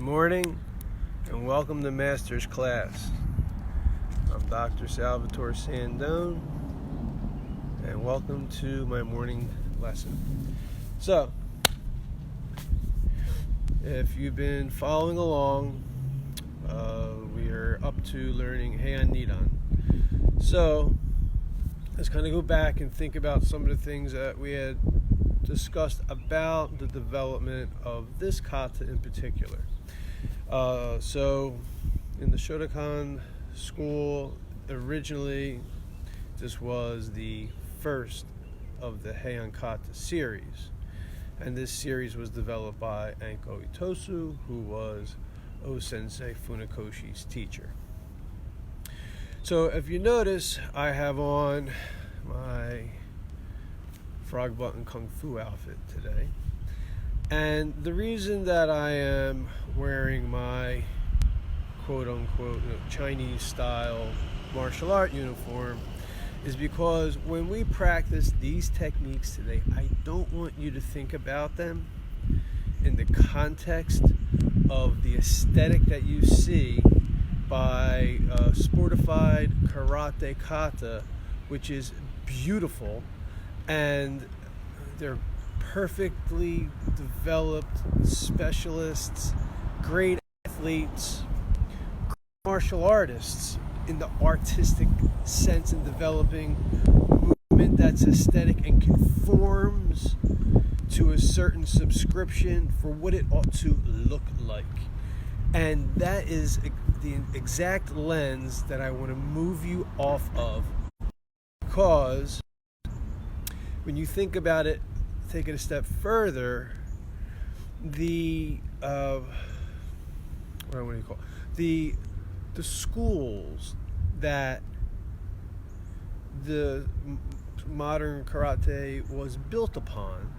morning and welcome to Master's Class. I'm Dr. Salvatore Sandone and welcome to my morning lesson. So, if you've been following along, we are up to learning Heian Nidan. So, let's kind of go back and think about some of the things that we had discussed about the development of this kata in particular. So in the Shotokan school, originally this was the first of the Heian kata series, and this series was developed by Anko Itosu, who was O-sensei Funakoshi's teacher. So if you notice, I have on my frog button kung fu outfit today, and the reason that I am wearing my quote-unquote Chinese style martial art uniform is because when we practice these techniques today, I don't want you to think about them in the context of the aesthetic that you see by sportified karate kata, which is beautiful, and they're perfectly developed specialists, great athletes, martial artists in the artistic sense, in developing movement that's aesthetic and conforms to a certain subscription for what it ought to look like. And that is the exact lens that I want to move you off of, because when you think about it, take it a step further, the schools that the modern karate was built upon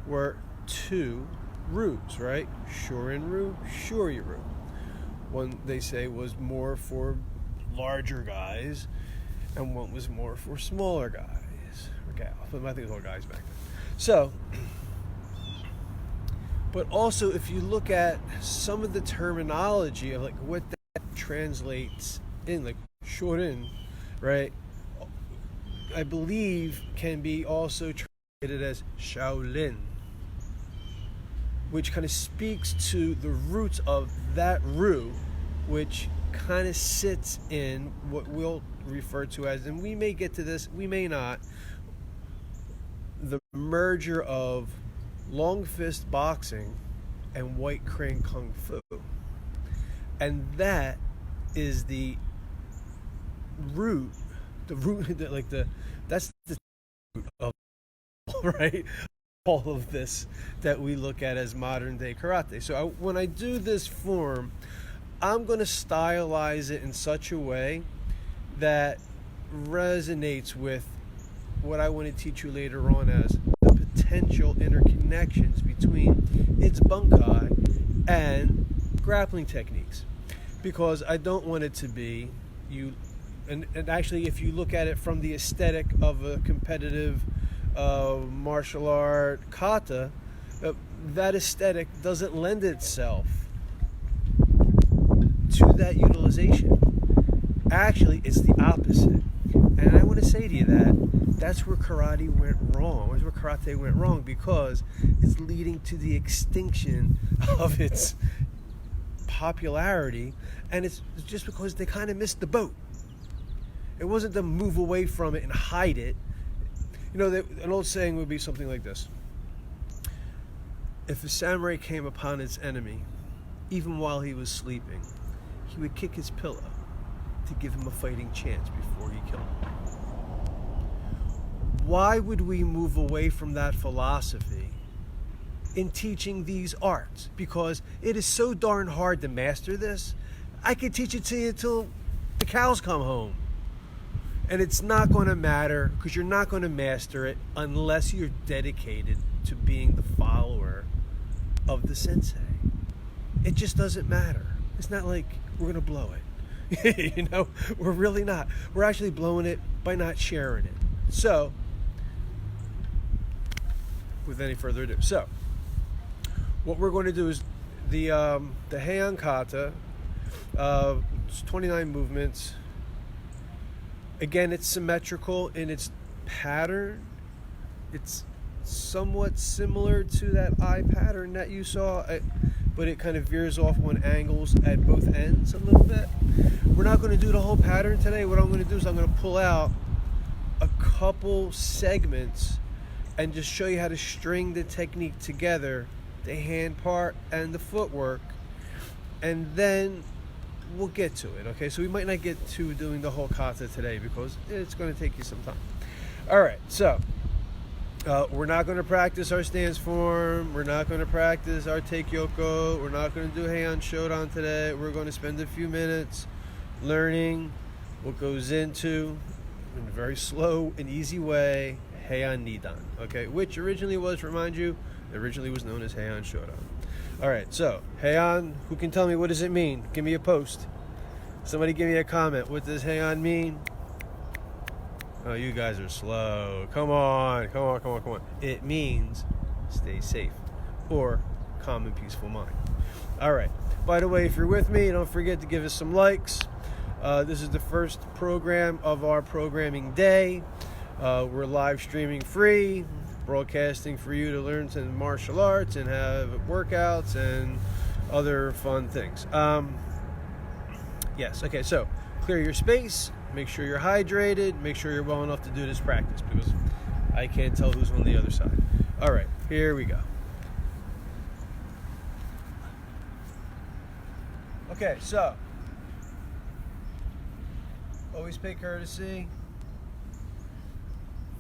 were two roots, right? Shorin-ryu, Shoryu-ryu. One, they say, was more for larger guys, and one was more for smaller guys. Gals. I think it was all guys back then. So, but also if you look at some of the terminology of like what that translates in, like Shorin, right, I believe can be also translated as Shaolin, which kind of speaks to the roots of that Ryu, which kind of sits in what we'll refer to as, and we may get to this, we may not, the merger of long fist boxing and white crane kung fu. And that is the root, that's the root of, right, all of this that we look at as modern day karate. So when I do this form, I'm going to stylize it in such a way that resonates with what I want to teach you later on as the potential interconnections between its bunkai and grappling techniques. Because I don't want it to be and actually if you look at it from the aesthetic of a competitive martial art kata, that aesthetic doesn't lend itself to that utilization. Actually, it's the opposite. And I want to say to you that's where karate went wrong. That's where karate went wrong, because it's leading to the extinction of its popularity, and it's just because they kind of missed the boat. It wasn't to move away from it and hide it. You know, an old saying would be something like this: if a samurai came upon his enemy, even while he was sleeping, he would kick his pillow to give him a fighting chance before he killed him. Why would we move away from that philosophy in teaching these arts? Because it is so darn hard to master this. I could teach it to you till the cows come home. And it's not going to matter, because you're not going to master it unless you're dedicated to being the follower of the sensei. It just doesn't matter. It's not like we're going to blow it. You know, we're really not. We're actually blowing it by not sharing it. So, with any further ado, what we're going to do is the Heian kata, it's 29 movements. Again, it's symmetrical in its pattern. It's somewhat similar to that eye pattern that you saw, but it kind of veers off on angles at both ends a little bit. We're not going to do the whole pattern today. What I'm going to do is I'm going to pull out a couple segments and just show you how to string the technique together, the hand part and the footwork, and then we'll get to it. Okay, so we might not get to doing the whole kata today because it's going to take you some time. All right, so we're not going to practice our stance form. We're not going to practice our take yoko. We're not going to do Heian Shodan today. We're going to spend a few minutes learning what goes into, in a very slow and easy way, Heian Nidan. Okay, which originally was, remind you, originally was known as Heian Shodan. All right, so Heian, who can tell me what does it mean? Give me a post. Somebody give me a comment. What does Heian mean? Oh, you guys are slow. Come on. It means stay safe or calm and peaceful mind. All right. By the way, if you're with me, don't forget to give us some likes. This is the first program of our programming day. We're live streaming free, broadcasting for you to learn some martial arts and have workouts and other fun things. Yes. Okay. So clear your space. Make sure you're hydrated. Make sure you're well enough to do this practice because I can't tell who's on the other side. All right, here we go. Okay, so always pay courtesy.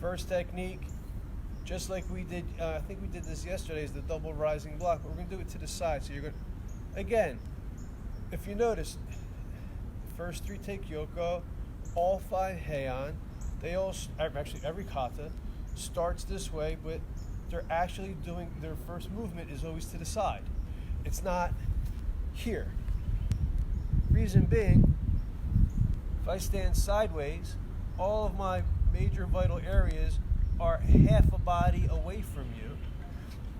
First technique, just like we did, I think we did this yesterday, is the double rising block, but we're going to do it to the side. So you're going to, again, if you notice, the first 3 take yoko, all 5 Heian, they all, actually every kata starts this way, but they're actually doing, their first movement is always to the side. It's not here. Reason being, if I stand sideways, all of my major vital areas are half a body away from you.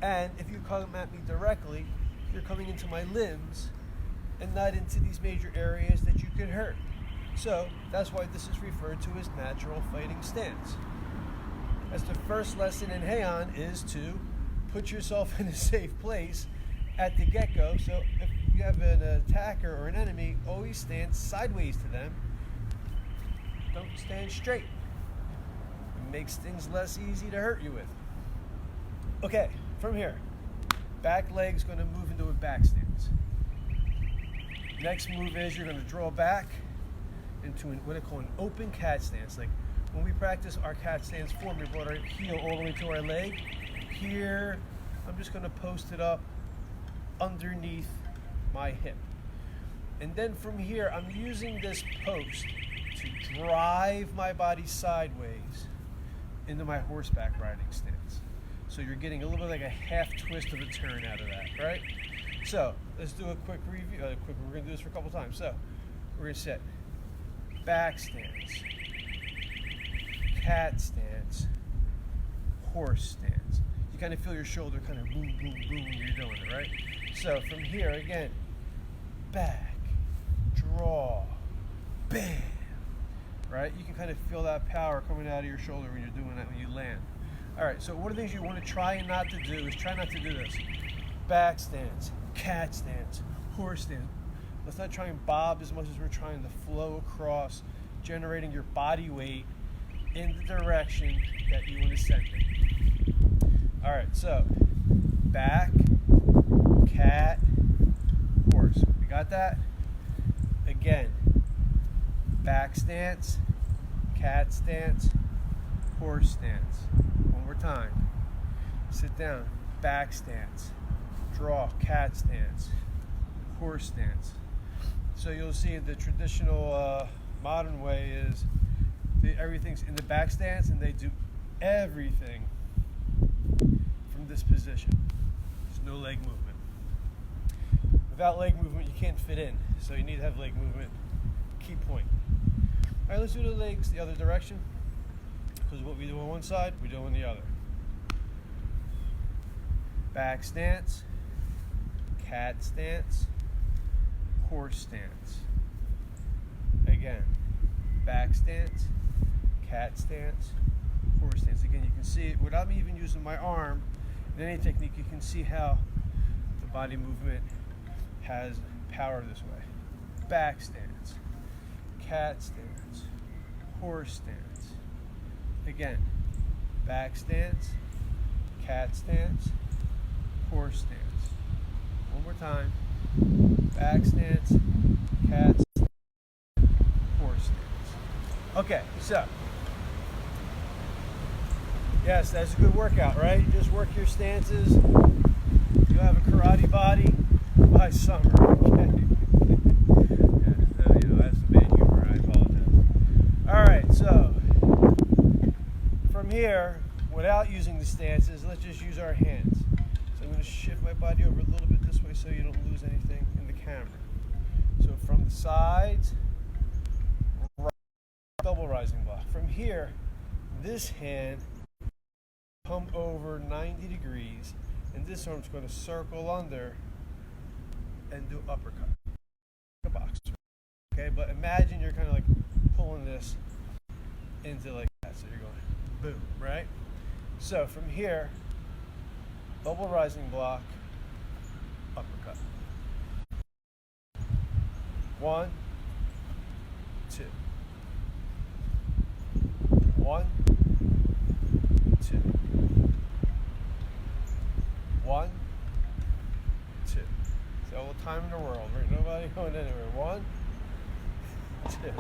And if you come at me directly, you're coming into my limbs and not into these major areas that you could hurt. So that's why this is referred to as natural fighting stance. As the first lesson in Heian is to put yourself in a safe place at the get-go. So if you have an attacker or an enemy, always stand sideways to them. Don't stand straight. It makes things less easy to hurt you with. Okay, from here, back leg's going to move into a back stance. Next move is you're going to draw back into what I call an open cat stance. Like when we practice our cat stance form, we brought our heel all the way to our leg. Here, I'm just going to post it up underneath my hip. And then from here, I'm using this post to drive my body sideways into my horseback riding stance. So you're getting a little bit like a half twist of a turn out of that, right? So let's do a quick review. We're going to do this for a couple times. So we're going to set back stance, cat stance, horse stance. You kind of feel your shoulder kind of boom, boom, boom when you're doing it, right? So from here, again, back, draw, bam, right? You can kind of feel that power coming out of your shoulder when you're doing that when you land. All right, so one of the things you want to try not to do is try not to do this. Back stance, cat stance, horse stance. Let's not try and bob as much as we're trying to flow across, generating your body weight in the direction that you want to send it. All right, so back, cat, horse. We got that? Again, back stance, cat stance, horse stance. One more time. Sit down, back stance, draw, cat stance, horse stance. So you'll see the traditional modern way is everything's in the back stance and they do everything from this position. There's no leg movement. Without leg movement, you can't fit in. So you need to have leg movement. Key point. All right, let's do the legs the other direction. Because what we do on one side, we do on the other. Back stance, cat stance, horse stance. Again, back stance, cat stance, horse stance. Again, you can see it without me even using my arm. In any technique, you can see how the body movement has power this way. Back stance, cat stance, horse stance. Again, back stance, cat stance, horse stance. One more time. Back stance, cat stance, horse stance. Okay, so yes, that's a good workout, right? You just work your stances. You'll have a karate body by summer. Okay. That's some bad humor. I apologize. All right, so from here, without using the stances, let's just use our hands. So I'm going to shift my body over a little bit this way so you don't lose anything in the camera. So from the sides, double rising block. From here, this hand come over 90 degrees, and this arm's going to circle under and do uppercut. A box. Okay, but imagine you're kind of like pulling this into like that. So you're going boom, right? So from here, double rising block, uppercut. 1, 2. 1, 2. 1, 2. It's all the time in the world, right? Nobody going anywhere. 1, 2.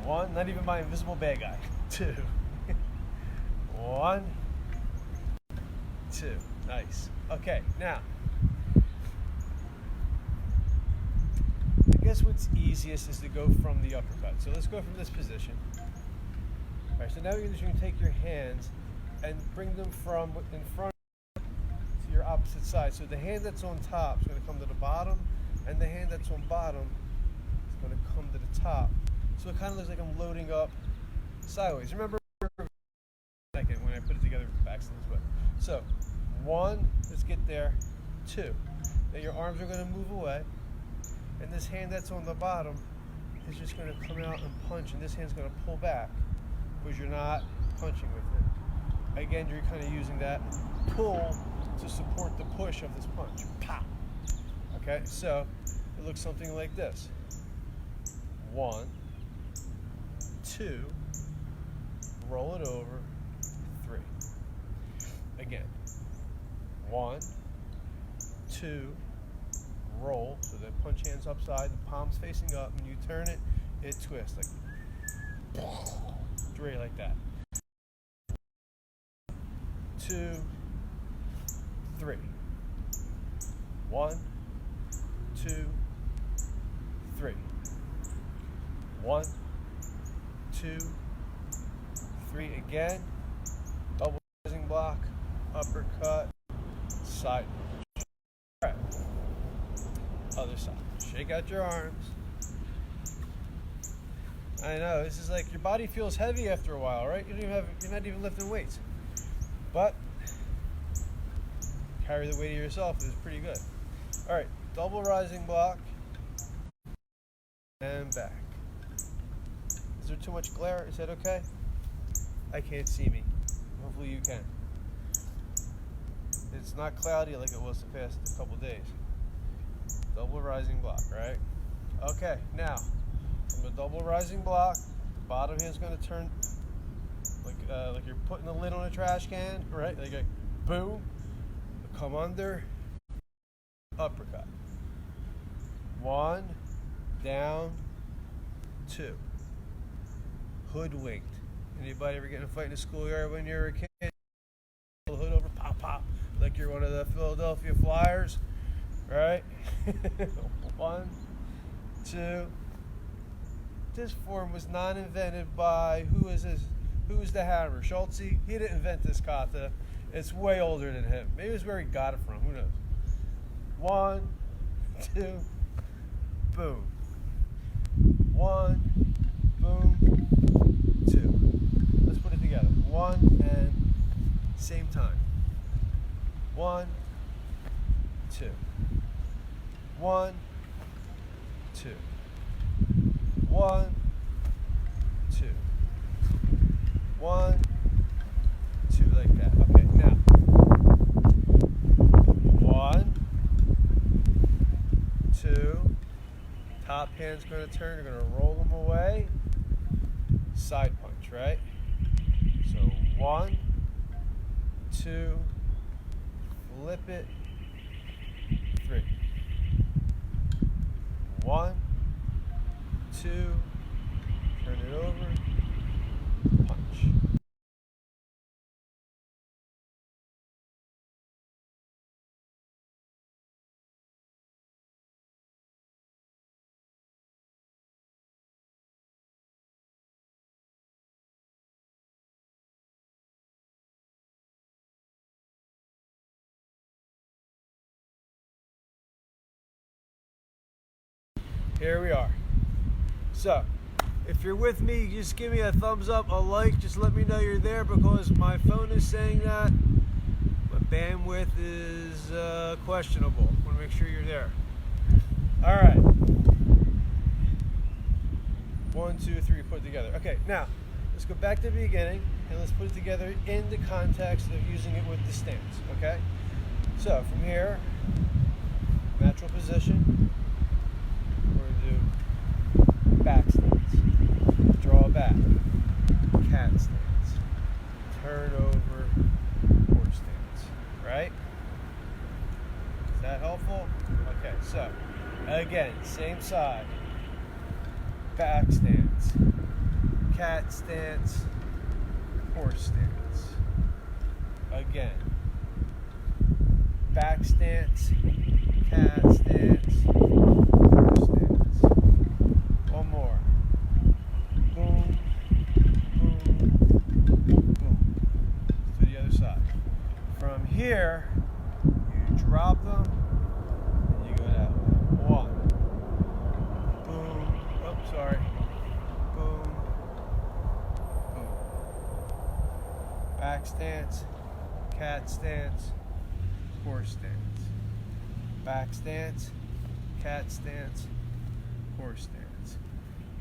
1, not even my invisible bad guy. 2. 1, 2. Nice. Okay, now, I guess what's easiest is to go from the uppercut. So let's go from this position. All right, so now you're going to take your hands and bring them from in front to your opposite side. So the hand that's on top is going to come to the bottom, and the hand that's on bottom is going to come to the top. So it kind of looks like I'm loading up sideways. Remember second when I put it together with back stance, but so 1, let's get there. 2, then your arms are going to move away, and this hand that's on the bottom is just going to come out and punch, and this hand's going to pull back because you're not punching with it. Again, you're kind of using that pull to support the push of this punch. Pow! Okay, so it looks something like this. 1, 2, roll it over, 3. Again, 1, 2, roll, so the punch hand's upside, the palm's facing up. When you turn it, it twists like 3 like that. 2, 3. 1, 2, 3. 1, 2, 3. Again, double rising block, uppercut, side. All right. Other side. Shake out your arms. I know, this is like your body feels heavy after a while, right? You're not even lifting weights. But carry the weight of yourself is pretty good. All right, double rising block and back. Is there too much glare? Is that okay? I can't see me. Hopefully you can. It's not cloudy like it was the past couple days. Double rising block, right? Okay, now from a double rising block, the bottom hand's going to turn like you're putting a lid on a trash can, right? Like a boom, come under, uppercut. 1, down, 2. Hoodwinked. Anybody ever get in a fight in the schoolyard when you were a kid? Pull the hood over, pop, pop, like you're one of the Philadelphia Flyers, right? 1, 2. This form was not invented by, who is this? Who is the hammer? Schultze? He didn't invent this kata. It's way older than him. Maybe it's where he got it from. Who knows? 1, 2, boom. 1, boom, 2. Let's put it together. 1 and same time. 1, 2. 1, 2. 1, 2. 1, 2, like that. Okay, now 1, 2. Top hand's going to turn. You're going to roll them away. Side punch, right? So 1, 2. Flip it. 3. 1, 2. Turn it over. Punch. Here we are. So, if you're with me, just give me a thumbs up, a like, just let me know you're there, because my phone is saying that my bandwidth is questionable. I want to make sure you're there. All right. 1, 2, 3, put it together. Okay, now let's go back to the beginning and let's put it together in the context of using it with the stance. Okay. So from here, natural position. We're going to do back stance, draw back, cat stance, turn over, horse stance, right? Is that helpful? Okay, so again, same side, back stance, cat stance, horse stance. Again, back stance, cat stance, horse stance. One more. Boom, boom, boom. To the other side. From here, you drop them and you go that way. 1. Boom. Oh, sorry. Boom. Boom. Back stance, cat stance, horse stance. Back stance, cat stance, horse stance.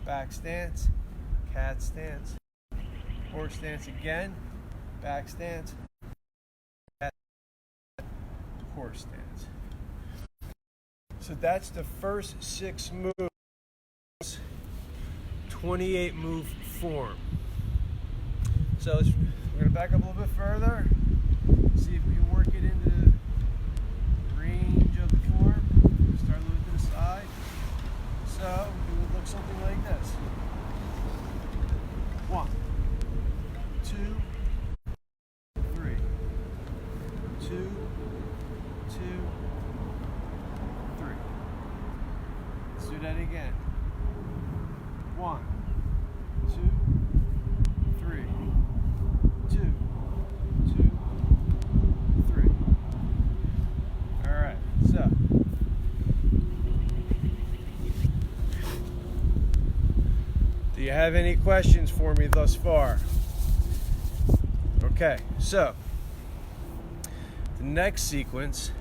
Back stance, cat stance, horse stance again. Back stance, cat, horse stance. So that's the first 6 moves, 28 move form. So we're going to back up a little bit further, see if we can work it into the range of the form. Start looking to the side. So it would look something like this. 1, 2, 3. 2, 2, 3. Let's do that again. 1, 2, 3. 2, 2, 3. All right, so do you have any questions for me thus far? Okay, so the next sequence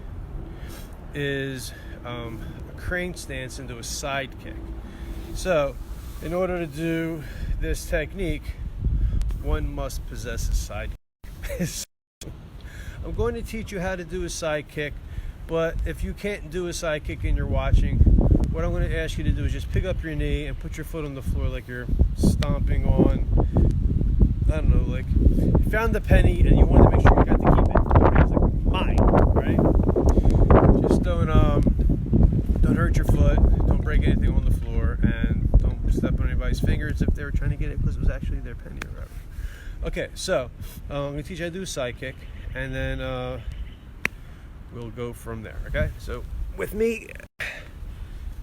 is a crane stance into a side kick. So in order to do this technique, one must possess a side kick. So I'm going to teach you how to do a side kick, but if you can't do a side kick and you're watching, what I'm going to ask you to do is just pick up your knee and put your foot on the floor like you're stomping on, I don't know, like you found the penny and you want to make sure you got to keep it. Okay, it's like mine, right? Just don't hurt your foot, don't break anything on the floor, and don't step on anybody's fingers if they were trying to get it because it was actually their penny or whatever. Okay, so I'm going to teach you how to do a side kick, and then we'll go from there, okay? So with me,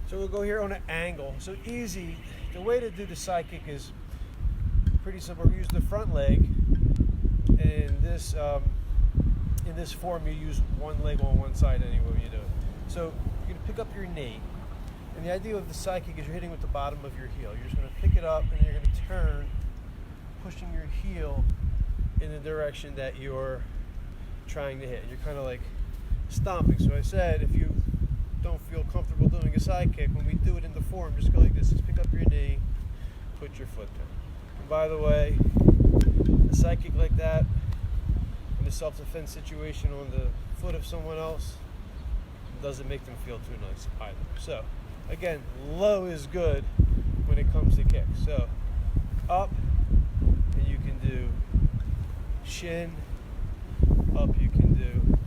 so we'll go here on an angle. So easy, the way to do the side kick is pretty simple. We use the front leg. In this form, you use one leg on one side anyway when you do it. So you're going to pick up your knee. And the idea of the side kick is you're hitting with the bottom of your heel. You're just going to pick it up and you're going to turn, pushing your heel in the direction that you're trying to hit. You're kind of like stomping. So I said, if you don't feel comfortable doing a side kick, when we do it in the form, just go like this. Just pick up your knee, put your foot down. And by the way, a side kick like that in a self-defense situation on the foot of someone else doesn't make them feel too nice either. So again, low is good when it comes to kicks. So up, and you can do shin. Up, you can do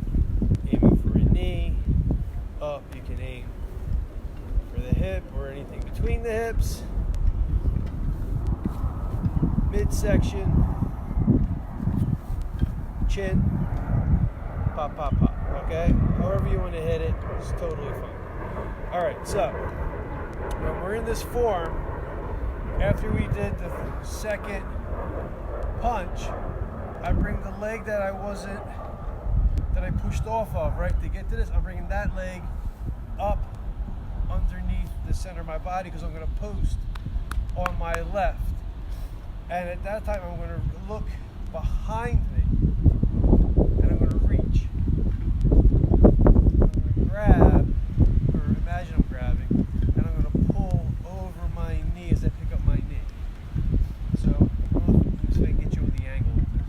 aiming for a knee. Up, you can aim for the hip or anything between the hips. Midsection, chin, pop, pop, pop. Okay? However you want to hit it, it's totally fine. Alright, so when we're in this form, after we did the second punch, I bring the leg that I pushed off of, right? To get to this, I'm bringing that leg up underneath the center of my body because I'm going to post on my left. And at that time, I'm going to look behind me and I'm going to reach. I'm going to grab, or imagine I'm grabbing, and I'm going to pull over my knee as I pick up my knee. So, I'm just going to get you on the angle of this.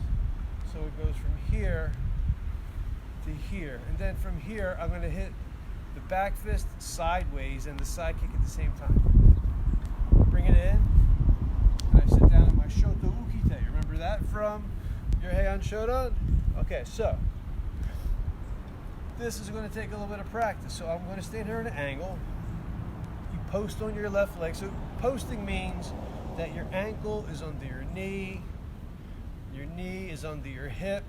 So it goes from here to here. And then from here, I'm going to hit the back fist sideways and the side kick at the same time. Bring it in. And I sit down in my Shoto Ukite. Remember that from your Heian Shodan? Okay, so this is going to take a little bit of practice. So I'm going to stand here at an angle. You post on your left leg. So posting means that your ankle is under your knee is under your hip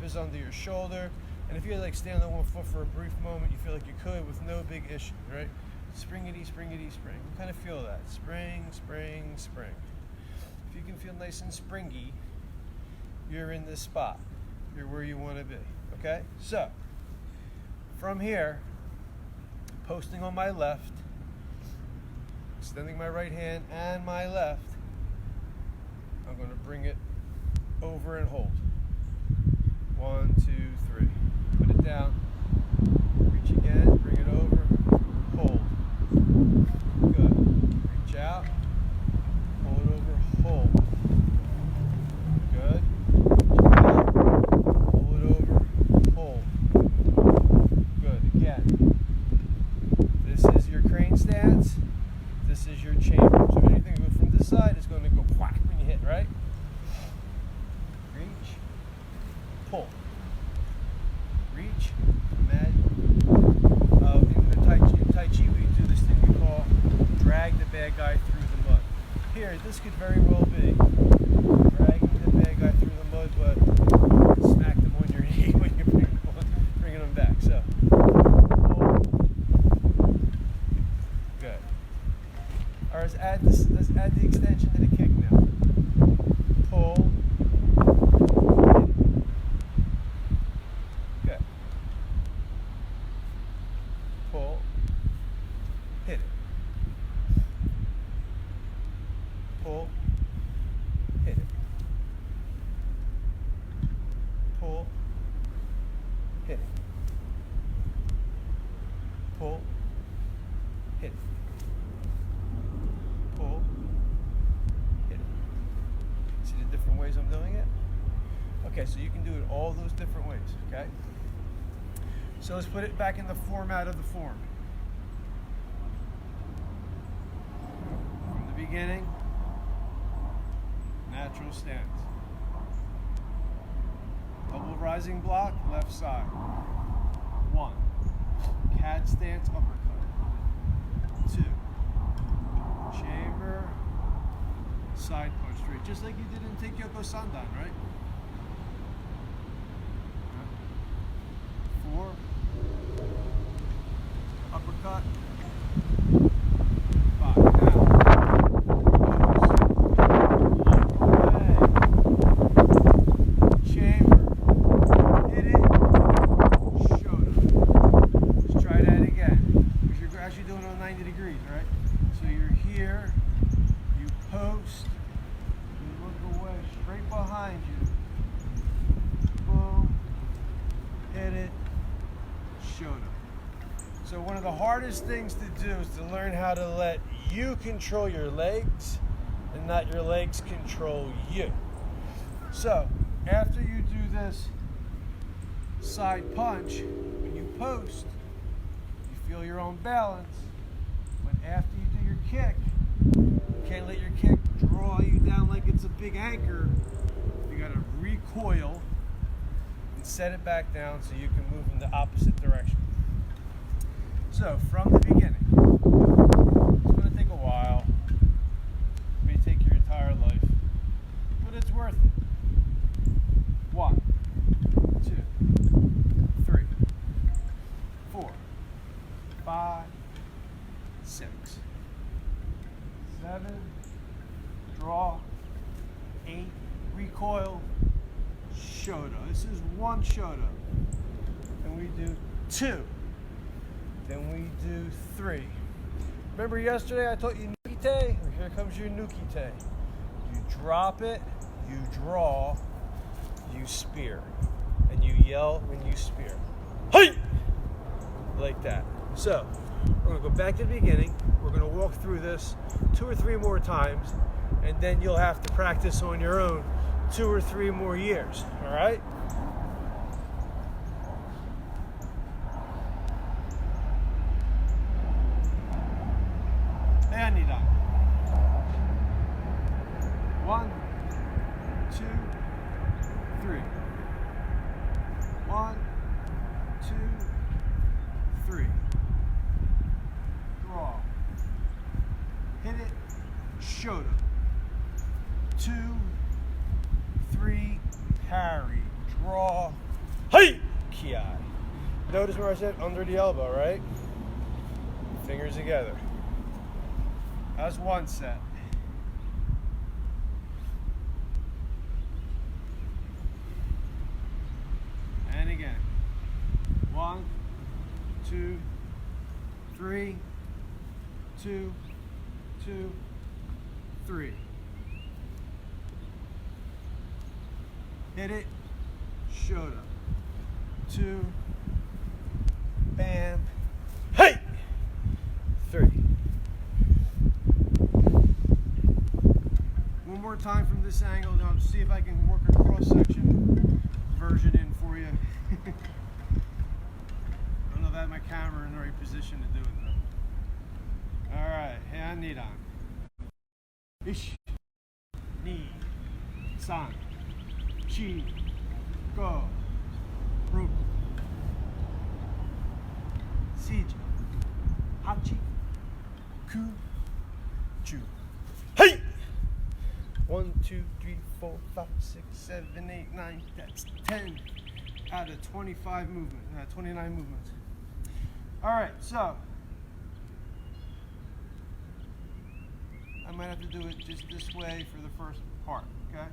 is under your shoulder, and if you like stand on one foot for a brief moment, you feel like you could with no big issue, right? Springity, springity, spring. You kind of feel that. Spring, spring, spring. If you can feel nice and springy, you're in this spot. You're where you want to be, okay? So, from here, posting on my left, extending my right hand and my left, I'm going to bring it over and hold. 1, 2, 3. Put it down. Reach again. Bring it over. Hold. Good. Reach out. Pull it over. Hold. Good. Reach out. Pull it over. Hold. Good. Again. This is your crane stance. This is your chamber. So anything that goes from this side is going to go whack when you hit, right? Reach. Pull. Reach. Imagine. In Tai Chi, we do this thing we call drag the bad guy through the mud. Here, this could very well be dragging the bad guy through the mud, but smack them on your knee when you're bringing them back. So, pull. Good. All right, let's add the extension to the kick now. Pull. Good. Pull. Hit it. Pull. Hit it. Pull. Hit it. Pull. Hit it. Pull. Hit it. See the different ways I'm doing it? Okay, so you can do it all those different ways, okay? So let's put it back in the format of the form. From the beginning, natural stance. Double rising block, left side. 1. Cat stance, uppercut. 2. Chamber, side punch straight. Just like you did in Tekyoko Sandone, right? 4. Uppercut. 5. Now, chamber. Hit it. Shoulder. Let's try that again. Because you're actually doing it on 90 degrees, right? So you're here, you post, you look away, straight behind you, of the hardest things to do is to learn how to let you control your legs and not your legs control you. So, after you do this side punch, when you post, you feel your own balance. But after you do your kick, you can't let your kick draw you down like it's a big anchor. You gotta recoil and set it back down so you can move in the opposite direction. So, from the beginning, it's gonna take a while. It may take your entire life, but it's worth it. 1, 2, 3, 4, 5, 6, 7, draw, 8, recoil, shoto. This is 1 shoto. Then we do 2. Then we do 3. Remember yesterday I taught you nukite? Here comes your nukite. You drop it, you draw, you spear. And you yell when you spear. Hey! Like that. So, we're going to go back to the beginning. We're going to walk through this 2 or 3 more times. And then you'll have to practice on your own 2 or 3 more years. Alright? And you're done. 1, 2, 3. 1, 2, 3. Draw. Hit it. Shoto. 2, 3. Parry. Draw. Hey! Ki. Notice where I said under the elbow, right? Fingers together. That's 1 set. And again. 1, 2, 3. 2, 2, 3. Hit it. Shoto. 2. Bam. Hey! 3. One more time from this angle. Now see if I can work a cross-section version in for you. I don't know if I have my camera in the right position to do it though. Alright, hand knee on. Ish. Ni. San. Chi. Go. Ru. Siji. Hachi. Ku. Chu. Hey! 1, 2, 3, 4, 5, 6, 7, 8, 9. That's 10 out of 25 movements. 29 movements. All right, so I might have to do it just this way for the first part. Okay.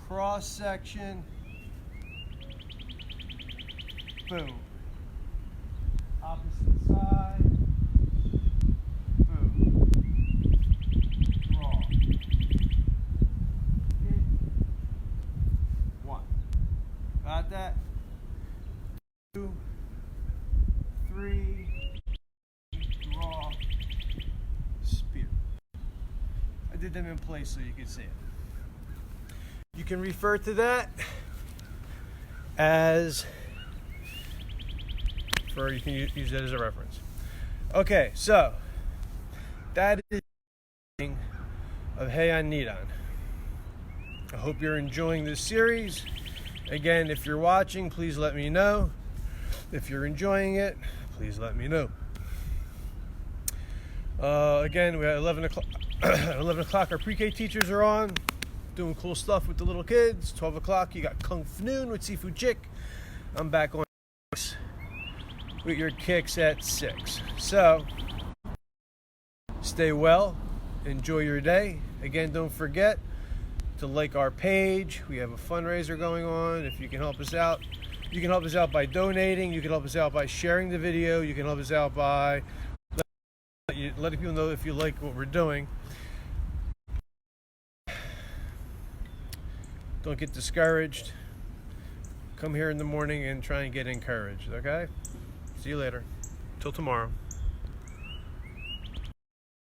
Cross section. Boom. Opposite side. Got that? 2, 3, draw, spear. I did them in place so you can see it. You can refer to that as, you can use that as a reference. Okay, so that is the beginning of Heian Nidan. I hope you're enjoying this series. Again, if you're watching, please let me know. If you're enjoying it, please let me know. Again, we have 11 o'clock. 11 o'clock, our pre-K teachers are on, doing cool stuff with the little kids. 12 o'clock, you got Kung Fu Noon with Sifu Chick. I'm back on with your kicks at 6. So, stay well. Enjoy your day. Again, don't forget to like our page. We have a fundraiser going on. If you can help us out, you can help us out by donating. You can help us out by sharing the video. You can help us out by letting people know if you like what we're doing. Don't get discouraged. come here in the morning and try and get encouraged, okay? See you later. Till tomorrow.